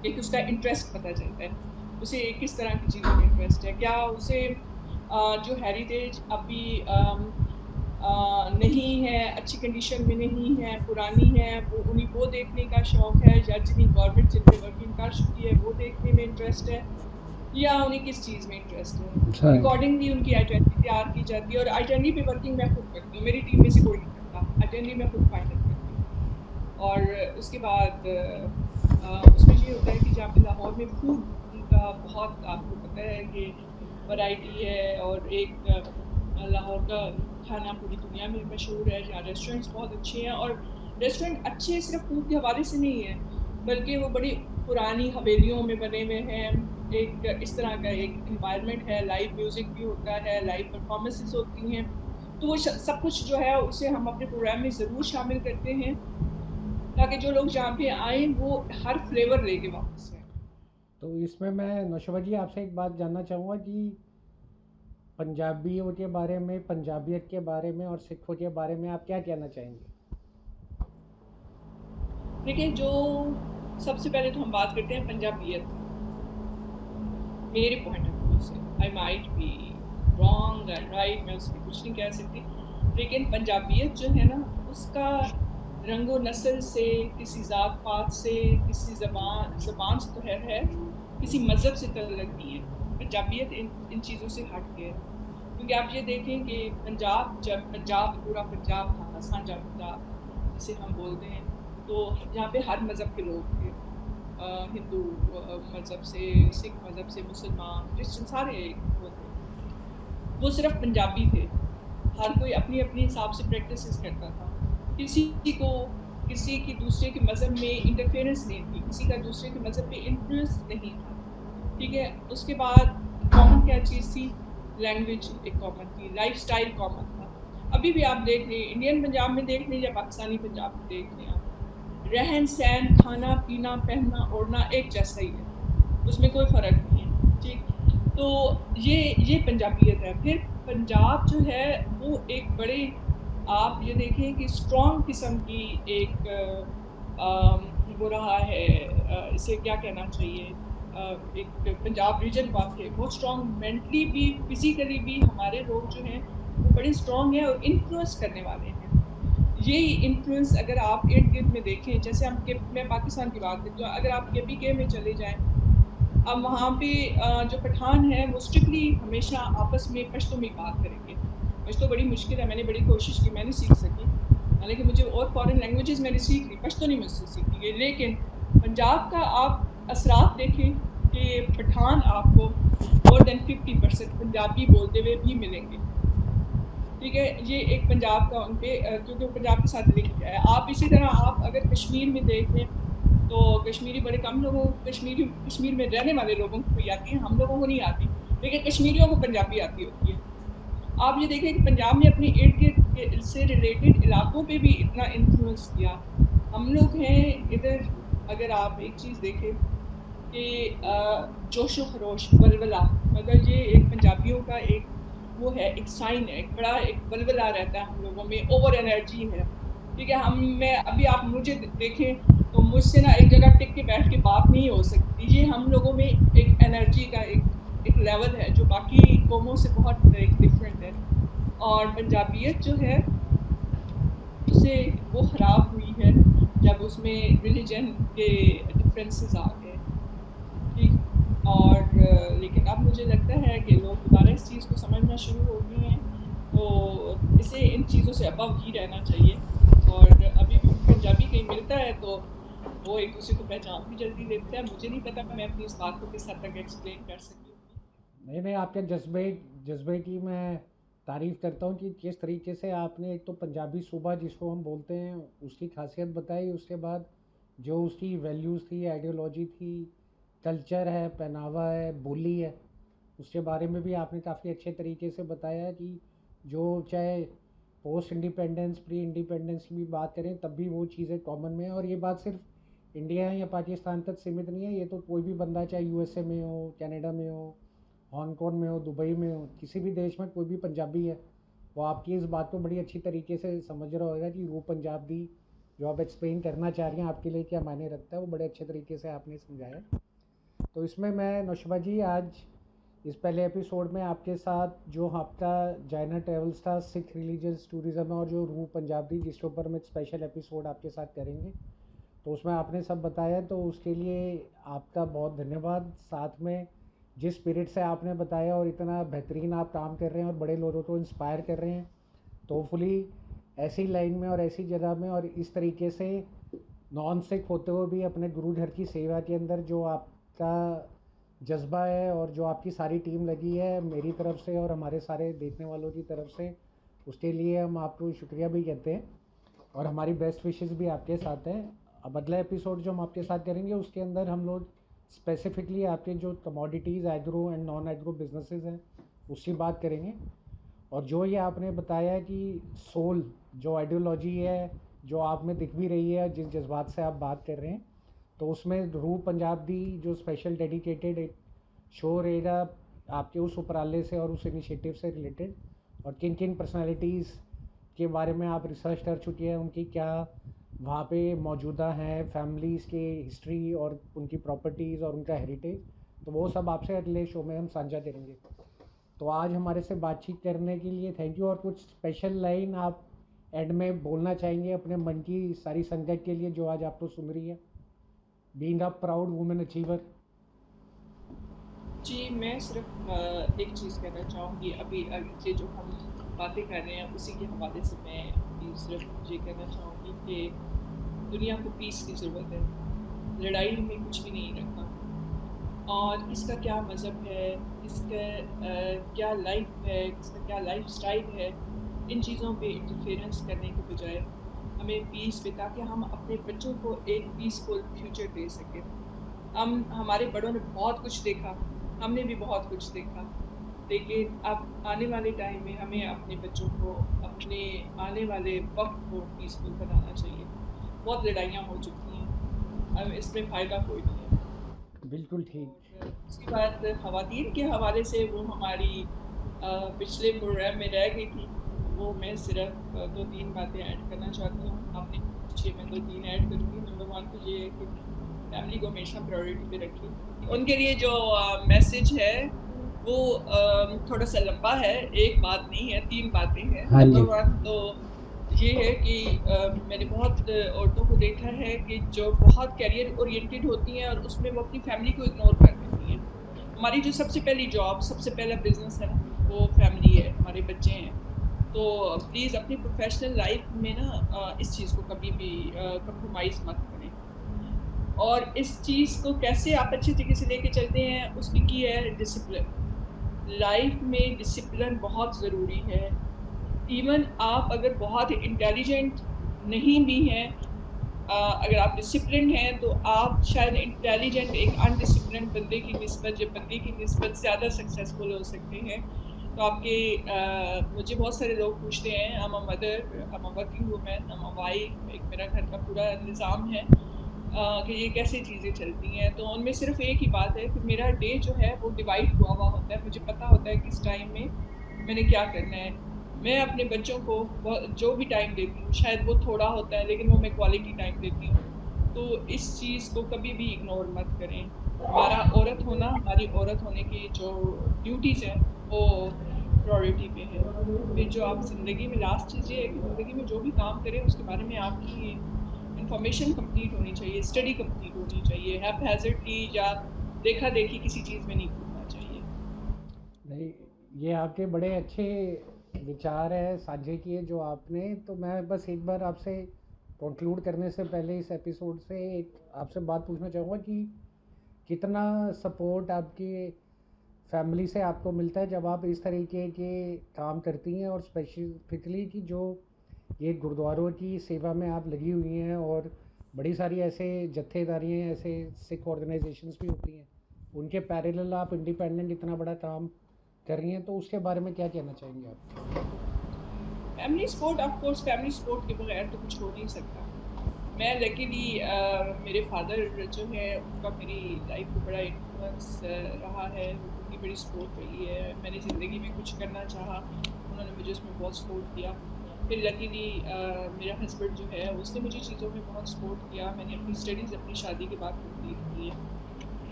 एक उसका इंटरेस्ट पता चलता है, उसे किस तरह की चीज़ों में इंटरेस्ट है। क्या उसे जो हेरिटेज अभी नहीं है, अच्छी कंडीशन में नहीं है, पुरानी है, वो देखने का शौक है, या जितनी गवर्नमेंट जिन पे वर्किंग कर चुकी है वो देखने में इंटरेस्ट है, या उन्हें किस चीज़ में इंटरेस्ट है। अच्छा। अकॉर्डिंगली उनकी आइडेंटिटी तैयार की जाती है और आइडेंटिटी पे वर्किंग मैं खुद करती हूँ, मेरी टीम में से कोई नहीं करता। आइडेंटिटी मैं खुद फाइनल करती हूँ। और उसके बाद उसमें ये होता है कि जहाँ पे लाहौर में फूड का बहुत, आपको पता है कि वैरायटी है, और एक लाहौर का खाना पूरी दुनिया में मशहूर है, जहाँ रेस्टोरेंट्स बहुत अच्छे हैं। और रेस्टोरेंट अच्छे सिर्फ फूड के हवाले से नहीं है, बल्कि वो बड़ी पुरानी हवेलियों में बने हुए हैं। एक इस तरह का एक एनवायरनमेंट है, लाइव म्यूज़िक भी होता है, लाइव परफॉर्मेंसेस होती हैं। तो वो सब कुछ जो है उसे हम अपने प्रोग्राम में ज़रूर शामिल करते हैं, ताकि जो लोग यहाँ पे आएँ वो हर फ्लेवर लेके वापस जाएँ। तो इसमें मैं नौशवा जी आपसे एक बात जानना चाहूँगा कि पंजाबियों के बारे में, पंजाबियत के बारे में और सिखों के बारे में आप क्या कहना चाहेंगे? देखिए, जो सबसे पहले तो हम बात करते हैं पंजाबियत की। मेरे पॉइंट ऑफ व्यू से, I might be wrong and right, मैं उसमें कुछ नहीं कह सकती, लेकिन पंजाबियत जो है ना, उसका रंगो नस्ल से, किसी जात पात से, किसी ज़बान से तो है, किसी मज़हब से तल्लुक़ नहीं है। पंजाबियत इन चीज़ों से हट के है। क्योंकि आप ये देखें कि पंजाब, जब पंजाब पूरा पंजाब था, साझा पंजाब जिसे हम बोलते हैं, तो यहाँ पे हर मज़हब के लोग थे। हिंदू मज़हब से, सिख मज़हब से, मुसलमान, क्रिश्चियन, सारे एक वो थे। वो सिर्फ़ पंजाबी थे। हर कोई अपनी-अपने हिसाब से प्रैक्टिसेस करता था। किसी को किसी की दूसरे के मज़हब में इंटरफेरेंस नहीं थी, किसी का दूसरे के मज़हब पे इन्फ्लुएंस नहीं था, ठीक है? उसके बाद कॉमन क्या चीज़ थी? लैंग्वेज एक कॉमन थी, लाइफ़स्टाइल कॉमन था। अभी भी आप देख लें, इंडियन पंजाब में देख लें या पाकिस्तानी पंजाब में देख लें आप, रहन-सहन, खाना-पीना, पहनना-ओढ़ना एक जैसा ही है, उसमें कोई फ़र्क नहीं है, ठीक? तो ये पंजाबियत है। फिर पंजाब जो है वो एक बड़े, आप ये देखें कि स्ट्रॉन्ग किस्म की एक वो रहा है, इसे क्या कहना चाहिए, एक पंजाब रीजन वाक़ई बहुत स्ट्रॉन्ग, मेंटली भी, फिज़िकली भी हमारे लोग जो हैं वो बड़े स्ट्रॉन्ग हैं और इन्फ्लुएंस करने वाले हैं। यही इन्फ्लुएंस अगर आप इर्द-गिर्द में देखें, जैसे हम के मैं पाकिस्तान की बात करती हूँ, अगर आप केपीके में चले जाएँ, अब वहाँ पे जो पठान हैं वो स्ट्रिक्टली हमेशा आपस में पश्तो में बात करेंगे। पश्तो बड़ी मुश्किल है, मैंने बड़ी कोशिश की, मैं नहीं सीख सकी। हालाँकि मुझे और फ़ॉरेन लैंग्वेजेज़ मैंने सीख ली, पश्तो नहीं मुझसे सीखी गई। लेकिन पंजाब का आप असरात देखें कि पठान आपको मोर देन 50% पंजाबी बोलते हुए भी मिलेंगे। ठीक है, ये एक पंजाब का उन पे क्योंकि वो पंजाब के साथ लिंक है। आप इसी तरह आप अगर कश्मीर में देखें तो कश्मीरी बड़े कम लोगों को कश्मीर में रहने वाले लोगों को ही आती है, हम लोगों को नहीं आती, लेकिन कश्मीरियों को पंजाबी आती होती है। आप ये देखें कि पंजाब ने अपने इर्द-गिर्द से रिलेटेड इलाकों पे भी इतना इन्फ्लुएंस किया। हम लोग हैं इधर, अगर आप एक चीज़ देखें कि जोशो खरोश, वलवला, मतलब ये एक पंजाबियों का एक वो है, एक साइन है, एक बड़ा एक वलवला रहता है हम लोगों में, ओवर एनर्जी है। ठीक है, मैं अभी आप मुझे देखें तो मुझसे ना एक जगह टिक के बैठ के बात नहीं हो सकती। ये हम लोगों में एक एनर्जी का एक लेवल है जो बाकी कौमों से बहुत एक डिफरेंट है। और पंजाबियत जो है उसे वो खराब हुई है जब उसमें रिलीजन के डिफरेंसेस आ गए। ठीक। और लेकिन अब मुझे लगता है कि लोग दोबारा इस चीज़ को समझना शुरू हो गए हैं, तो इसे इन चीज़ों से अबव ही रहना चाहिए। और अभी भी पंजाबी कहीं मिलता है तो वो एक दूसरे को पहचान भी जल्दी लेते हैं। मुझे नहीं पता मैं अपनी इस बात को किस हद तक एक्सप्लेन कर सकी होंगी। नहीं नहीं, आपके जज्बे की मैं तारीफ़ करता हूँ कि किस तरीके से आपने एक तो पंजाबी सूबा जिसको हम बोलते हैं उसकी खासियत बताई, उसके बाद जो उसकी वैल्यूज़ थी, आइडियोलॉजी थी, कल्चर है, पहनावा है, बोली है, उसके बारे में भी आपने काफ़ी अच्छे तरीके से बताया कि जो चाहे पोस्ट इंडिपेंडेंस प्री इंडिपेंडेंस की भी बात करें तब भी वो चीज़ें कॉमन में है। और ये बात सिर्फ इंडिया या पाकिस्तान तक सीमित नहीं है, ये तो कोई भी बंदा चाहे यूएसए में हो, कनाडा में हो, हांगकॉन्ग में हो, दुबई में हो, किसी भी देश में कोई भी पंजाबी है वो आपकी इस बात को बड़ी अच्छी तरीके से समझ रहा होगा कि वो पंजाबी जो आप एक्सप्लेन करना चाह रही हैं आपके लिए क्या मायने रखता है, वो बड़े अच्छे तरीके से आपने समझाया। तो इसमें मैं नौशबा जी आज इस पहले एपिसोड में आपके साथ जो आपका जाइना ट्रेवल्स था, सिख रिलीजियस टूरिज़्म और जो रूह पंजाबी जिसके ऊपर हम एक स्पेशल एपिसोड आपके साथ करेंगे, तो उसमें आपने सब बताया, तो उसके लिए आपका बहुत धन्यवाद। साथ में जिस स्पिरिट से आपने बताया और इतना बेहतरीन आप काम कर रहे हैं और बड़े लोगों को इंस्पायर कर रहे हैं, तो होपफुली ऐसी लाइन में और ऐसी जगह में और इस तरीके से नॉन सिख होते हुए भी अपने गुरु घर की सेवा के अंदर जो आपका जज्बा है और जो आपकी सारी टीम लगी है मेरी तरफ से और हमारे सारे देखने वालों की तरफ से, उसके लिए हम आपको शुक्रिया भी कहते हैं और हमारी बेस्ट विशेस भी आपके साथ हैं। अब अगला एपिसोड जो हम आपके साथ करेंगे उसके अंदर हम लोग स्पेसिफिकली आपके जो commodities agro and non agro businesses हैं उसकी बात करेंगे। और जो ये आपने बताया कि सोल जो आइडियोलॉजी है जो आप में दिख भी रही है, जिस जज्बात से आप बात कर रहे हैं, तो उसमें रूह पंजाबी जो स्पेशल डेडिकेटेड एक शो रहेगा आपके उस उपराले से और उस इनिशिएटिव से रिलेटेड, और किन किन पर्सनालिटीज़ के बारे में आप रिसर्च कर चुकी हैं, उनकी क्या वहाँ पे मौजूदा हैं, फैमिलीज़ के हिस्ट्री और उनकी प्रॉपर्टीज़ और उनका हेरिटेज, तो वो सब आपसे अगले शो में हम साझा करेंगे। तो आज हमारे से बातचीत करने के लिए थैंक यू। और कुछ स्पेशल लाइन आप एंड में बोलना चाहेंगे अपने मन की सारी संगत के लिए जो आज आपको सुन रही है, being a proud women achiever? जी, मैं सिर्फ एक चीज़ कहना चाहूँगी। अभी ये जो हम बातें कर रहे हैं उसी के हवाले से मैं अभी सिर्फ ये कहना चाहूँगी कि दुनिया को पीस की ज़रूरत है। लड़ाई में कुछ भी नहीं रखा। और किसका क्या मज़हब है, किसका क्या लाइफ है, किसका क्या लाइफ़स्टाइल है, इन चीज़ों पे इंटरफेरेंस करने के बजाय हमें पीस पे, ताकि हम अपने बच्चों को एक पीसफुल फ्यूचर दे सकें। हमारे बड़ों ने बहुत कुछ देखा, हमने भी बहुत कुछ देखा, लेकिन अब आने वाले टाइम में हमें अपने बच्चों को, अपने आने वाले वक़्त को पीसफुल बनाना चाहिए। बहुत लड़ाइयाँ हो चुकी हैं, अब इसमें फ़ायदा कोई नहीं है। बिल्कुल ठीक। और उसके बाद ख़वातीन के हवाले से वो हमारी पिछले प्रोग्राम में रह गई थी, वो मैं सिर्फ़ 2-3 बातें ऐड करना चाहती हूँ। आपने पूछी, मैं 2-3 ऐड करूँगी। नंबर 1 तो ये है कि फैमिली को हमेशा प्रायोरिटी पे रखिए। उनके लिए जो मैसेज है वो थोड़ा-सा लंबा है, एक बात नहीं है, 3 बातें हैं। हाँ नंबर जी। 1 तो ये है कि मैंने बहुत औरतों को देखा है कि जो बहुत करियर ओरिएंटेड होती हैं और उसमें वो अपनी फैमिली को इग्नोर कर देती हैं। हमारी जो सबसे पहली जॉब, सबसे पहला बिज़नेस है ना, वो फैमिली है, हमारे बच्चे हैं। तो प्लीज़ अपनी प्रोफ़ेशनल लाइफ़ में ना इस चीज़ को कभी भी कंप्रोमाइज़ मत करें। और इस चीज़ को कैसे आप अच्छे तरीके से लेके चलते हैं, उसकी की है डिसिप्लिन। लाइफ में डिसिप्लिन बहुत ज़रूरी है। इवन आप अगर बहुत इंटेलिजेंट नहीं भी हैं, अगर आप डिसिप्लिन हैं तो आप शायद इंटेलिजेंट एक अनडिसिप्लिन बंदे की निस्बत ज़्यादा सक्सेसफुल हो सकते हैं। तो मुझे बहुत सारे लोग पूछते हैं, I am a mother, I am a working woman, I am a wife, एक मेरा घर का पूरा निज़ाम है कि ये कैसे चीज़ें चलती हैं। तो उनमें सिर्फ़ एक ही बात है कि मेरा डे जो है वो डिवाइड हुआ हुआ होता है। मुझे पता होता है किस टाइम में मैंने क्या करना है। मैं अपने बच्चों को जो भी टाइम देती हूँ, शायद वो थोड़ा होता है लेकिन वो मैं क्वालिटी टाइम देती हूँ। तो इस चीज़ को कभी भी इग्नोर मत करें। हमारी औरत होने की जो ड्यूटीज़ हैं वो प्रायोरिटी पे है। फिर जो आप ज़िंदगी में लास्ट चीज़ ये है कि ज़िंदगी में जो भी काम करें उसके बारे में आपकी इन्फॉर्मेशन कंप्लीट होनी चाहिए, स्टडी कंप्लीट होनी चाहिए, हैphazardly या देखा-देखी किसी चीज़ में नहीं कूदना चाहिए। नहीं, ये आपके बड़े अच्छे विचार हैं साझे किए जो आपने। तो मैं बस एक बार आपसे कंक्लूड करने से पहले इस एपिसोड से एक आपसे बात पूछना चाहूँगा कि कितना सपोर्ट आपकी फैमिली से आपको मिलता है जब आप इस तरीके के काम करती हैं, और स्पेसिफिकली कि जो ये गुरुद्वारों की सेवा में आप लगी हुई हैं, और बड़ी सारी ऐसे जत्थेदारियाँ, ऐसे सिख ऑर्गेनाइजेशंस भी होती हैं, उनके पैरेलल आप इंडिपेंडेंट इतना बड़ा काम कर रही हैं, तो उसके बारे में क्या कहना चाहेंगे आप? फैमिली सपोर्ट के बगैर तो कुछ हो नहीं सकता। मैं लकीली मेरे फादर जो है उनका मेरी लाइफ पे बड़ा इन्फ्लुएंस रहा है, उनकी बड़ी सपोर्ट रही है। मैंने ज़िंदगी में कुछ करना चाहा, उन्होंने मुझे उसमें बहुत सपोर्ट किया। फिर लकीली मेरा हस्बैंड जो है उसने मुझे चीज़ों में बहुत सपोर्ट किया। मैंने अपनी स्टडीज़ अपनी शादी के बाद कंप्लीट की है।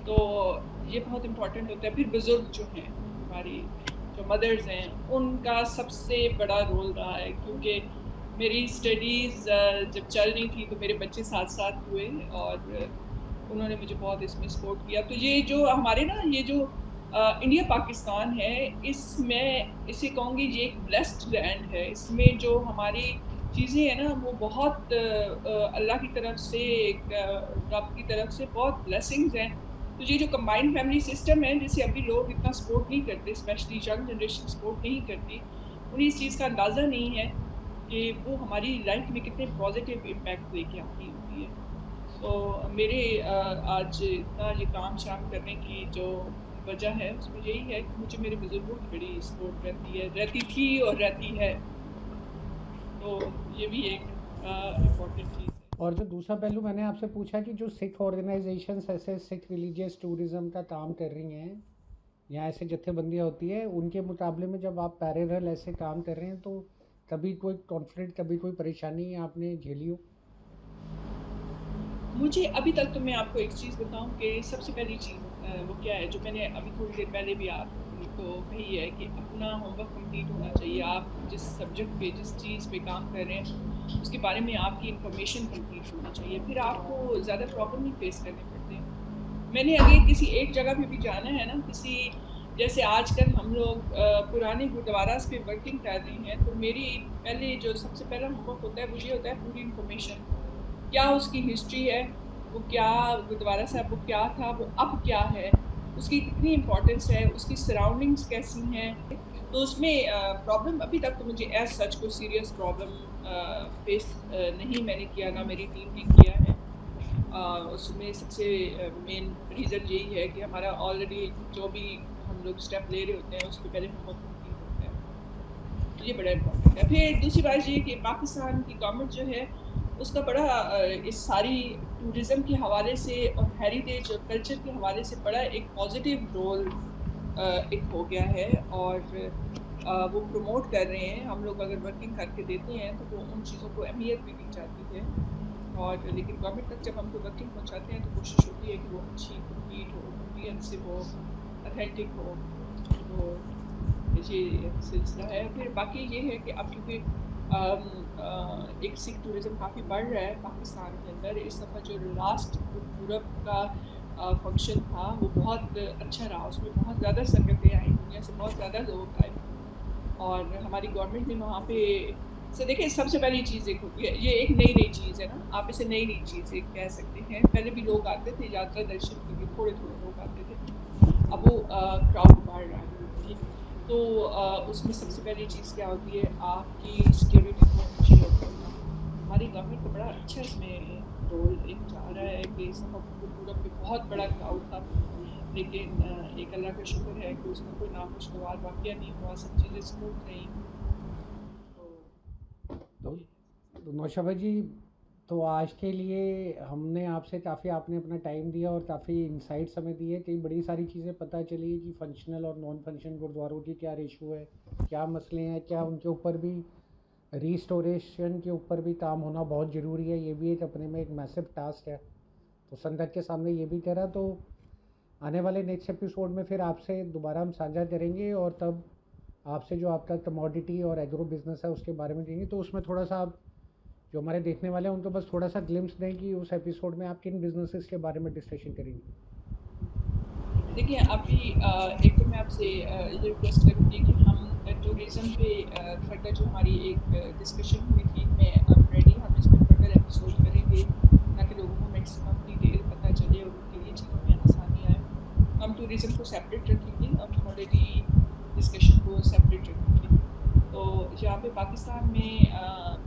तो ये बहुत इम्पोर्टेंट होता है। फिर बुज़ुर्ग जो हैं, हमारी जो मदर्स हैं, उनका सबसे बड़ा रोल रहा है, क्योंकि मेरी स्टडीज़ जब चल रही थी तो मेरे बच्चे साथ-साथ हुए और उन्होंने मुझे बहुत इसमें सपोर्ट किया। तो ये जो हमारे ना ये जो इंडिया पाकिस्तान है, इसमें इसे कहूँगी ये एक ब्लेस्ड लैंड है। इसमें जो हमारी चीज़ें हैं ना वो बहुत अल्लाह की तरफ से रब की तरफ से बहुत ब्लेसिंग्स हैं। तो ये जो कंबाइंड फैमिली सिस्टम है जिसे अभी लोग इतना सपोर्ट नहीं करते, स्पेशली यंग जनरेशन सपोर्ट नहीं करती, उन्हें इस चीज़ का अंदाज़ा नहीं है कि वो हमारी लाइफ में कितने पॉजिटिव इम्पैक्ट लेके आती होती है। तो मेरे आज इतना ये काम-शाम करने की जो वजह है, उसमें यही है कि मुझे मेरे बुज़ुर्गों की बड़ी सपोर्ट रहती थी और रहती है। तो ये भी एक इम्पोर्टेंट चीज़ है। और जो दूसरा पहलू मैंने आपसे पूछा कि जो सिख ऑर्गेनाइजेशंस ऐसे सिख रिलीजियस टूरिज़्म का काम कर रही हैं, या ऐसे जत्थेबंदियाँ होती है, उनके मुकाबले में जब आप पैरेलल ऐसे काम कर रहे हैं, तो कभी कोई कॉन्फ्लिक्ट, कभी कोई परेशानी आपने झेली हो? मुझे अभी तक तो मैं आपको एक चीज़ बताऊँ कि सबसे पहली चीज़ वो क्या है, जो मैंने अभी थोड़ी देर पहले भी आपको कही है कि अपना होमवर्क कंप्लीट होना चाहिए। आप जिस सब्जेक्ट पे, जिस चीज़ पे काम कर रहे हैं, उसके बारे में आपकी इन्फॉर्मेशन कंप्लीट होनी चाहिए। फिर आपको ज़्यादा प्रॉब्लम नहीं फेस करने पड़ते। मैंने अगर किसी एक जगह पे भी जाना है ना, जैसे आजकल हम लोग पुराने गुरुद्वारास पे वर्किंग कर रहे हैं, तो मेरी पहले जो सबसे पहला होमवर्क होता है, वो ये होता है पूरी इन्फॉर्मेशन। क्या उसकी हिस्ट्री है, वो क्या गुरुद्वारा साहब वो क्या था, वो अब क्या है, उसकी कितनी इम्पोर्टेंस है, उसकी सराउंडिंग्स कैसी हैं। तो उसमें प्रॉब्लम अभी तक तो मुझे एज़ सच कोई सीरियस प्रॉब्लम फेस नहीं मैंने किया, ना मेरी टीम ने किया है। उसमें सबसे मेन रीज़न यही है कि हमारा ऑलरेडी जो भी हम लोग स्टेप ले रहे होते हैं, उसके पहले होमवर्क कंप्लीट होता है। तो ये बड़ा इम्पोर्टेंट है। फिर दूसरी बात ये कि पाकिस्तान की गवर्नमेंट जो है, उसका बड़ा इस सारी टूरिज़्म के हवाले से और हेरिटेज और कल्चर के हवाले से बड़ा एक पॉज़िटिव रोल एक हो गया है, और वो प्रमोट कर रहे हैं। हम लोग अगर वर्किंग करके देते हैं, तो वो उन चीज़ों को अहमियत भी दी जाती है। और लेकिन गवर्नमेंट तक जब हम कोई वर्किंग पहुँचाते हैं, तो कोशिश होती है कि वो अच्छी, कंप्लीट हो, कॉम्प्रिहेंसिव हो, ऑथेंटिक हो। तो ये सिलसिला है। फिर बाकी ये है कि अब क्योंकि एक सिख टूरिज़्म काफ़ी बढ़ रहा है पाकिस्तान के अंदर। इस दफ़ा जो लास्ट गुरपूरब का फंक्शन था, वो बहुत अच्छा रहा। उसमें बहुत ज़्यादा संगतें आईं, दुनिया से बहुत ज़्यादा लोग आए, और हमारी गवर्नमेंट ने वहाँ पे से देखिए, सबसे पहली चीज़ एक होती है, ये एक नई-नई चीज़ है ना, आप इसे नई-नई चीज़ एक कह सकते हैं। पहले भी लोग आते थे यात्रा दर्शन के लिए, थोड़े-थोड़े लोग आते थे। अब वो क्राउड बढ़ रहा है। की। तो उसमें सबसे पहली चीज़ क्या होती है, आपकी सिक्योरिटी को इंश्योर करना। हमारी गवर्नमेंट का बड़ा अच्छा इसमें रोल एक जा रहा है कि सफ़ा गुरुपुरम पे बहुत बड़ा क्राउड था, लेकिन एक अल्लाह का शुक्र है कि उसमें कोई नाखुशगवार वाक़या नहीं हुआ, सब चीज़ें स्मूथ रहीं। तो तो ये तो नौशाबा जी, तो आज के लिए हमने आपसे काफ़ी, आपने अपना टाइम दिया और काफ़ी इंसाइट्स हमें दिए, कई बड़ी सारी चीज़ें पता चली कि फंक्शनल और नॉन फंक्शनल गुरुद्वारों की क्या रेशो है, क्या मसले हैं, क्या उनके ऊपर भी रिस्टोरेशन के ऊपर भी काम होना बहुत ज़रूरी है। ये भी एक अपने में एक मैसिव टास्क है। तो संगत के सामने ये भी कह रहा, तो आने वाले नेक्स्ट एपिसोड में फिर आपसे दोबारा हम साझा करेंगे और तब आपसे जो आपका कमोडिटी और एग्रो बिजनेस है उसके बारे में देंगे। तो उसमें थोड़ा सा आप जो हमारे देखने वाले हैं उनको बस थोड़ा सा ग्लिम्स दें कि उस एपिसोड में आप किन बिजनेसेस के बारे में डिस्कशन करेंगे। देखिए अभी एक तो मैं आपसे ये रिक्वेस्ट करूँगी कि हम टूरिज़्म पे फर्दर जो हमारी एक डिस्कशन हुई थी, मैं रेडी, हम इस पे फर्दर एपिसोड करेंगे ताकि लोगों को मैक्सिमम डिटेल पता चले और उनके लिए चीज़ों में आसानी आए। हम टूरिज़्म को सेपरेट रखेंगे और कमोडिटी डिस्कशन को सेपरेट रखेंगे। तो यहाँ पे पाकिस्तान में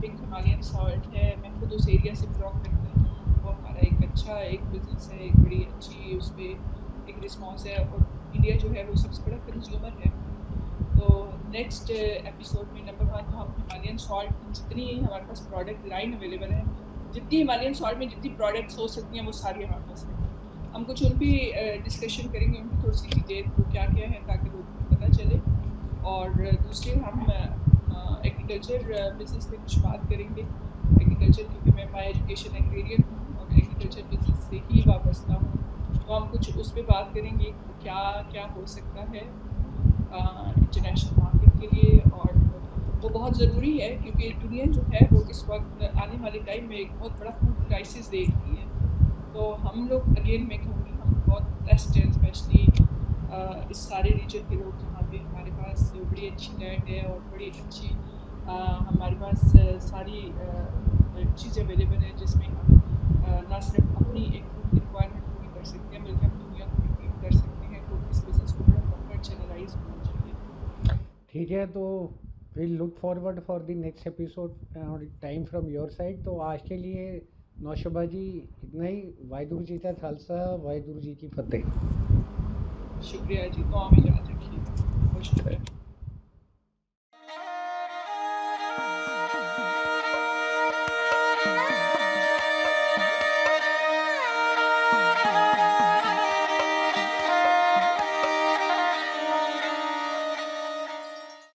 पिंक हिमालयन सॉल्ट है, मैं खुद उस एरिया से बिलोंग करती हूँ, वो हमारा एक अच्छा एक बिज़नेस है, एक बड़ी अच्छी उस पे एक रिस्पॉन्स है और इंडिया जो है वो सबसे बड़ा कंज्यूमर है। तो नेक्स्ट एपिसोड में नंबर 1 तो हम हिमालयन सॉल्ट की जितनी हमारे पास प्रोडक्ट लाइन अवेलेबल है, जितनी हिमालयन सॉल्ट में जितनी प्रोडक्ट्स हो सकती हैं वो सारी हमारे पास है। हम कुछ उन भी डिस्कशन करेंगे, उनकी थोड़ी-सी डिटेल वो क्या-क्या है ताकि लोगों को पता चले। और दूसरे हम एग्रीकल्चर बिज़नेस पे कुछ बात करेंगे। एग्रीकल्चर क्योंकि मैं बाय एजुकेशन एग्रेरियन हूँ और एग्रीकल्चर बिज़नेस से ही वाबस्ता हूँ। तो हम कुछ उस पे बात करेंगे कि क्या-क्या हो सकता है इंटरनेशनल मार्केट के लिए और वो बहुत ज़रूरी है क्योंकि दुनिया जो है वो इस वक़्त आने वाले टाइम में एक बहुत बड़ा फूड क्राइसिस देख रही है। तो हम लोग अगेन मैं कहूँगी हम बहुत ब्लेस्ड हैं स्पेशली इस सारे रीजन के लोग जहाँ पे हमारे पास बड़ी अच्छी लैंड है और बड़ी अच्छी हमारे पास सारी चीज़ें अवेलेबल है जिसमें हम ना सिर्फ अपनी एक फूड की रिक्वायरमेंट पूरी कर सकते हैं बल्कि हम दुनिया को भी फीड कर सकते हैं। तो इस बिज़नेस को बड़ा प्रॉपर चैनलाइज होना चाहिए। ठीक है, तो will look forward for the next episode और टाइम फ्रॉम योर साइड। तो आज के लिए नौशबा जी इतना ही। वाहिगुरु जी का खालसा, वाहिगुरु जी की फतेह। शुक्रिया जी, दुआ में याद रखिएगा। बहुत शुक्रिया।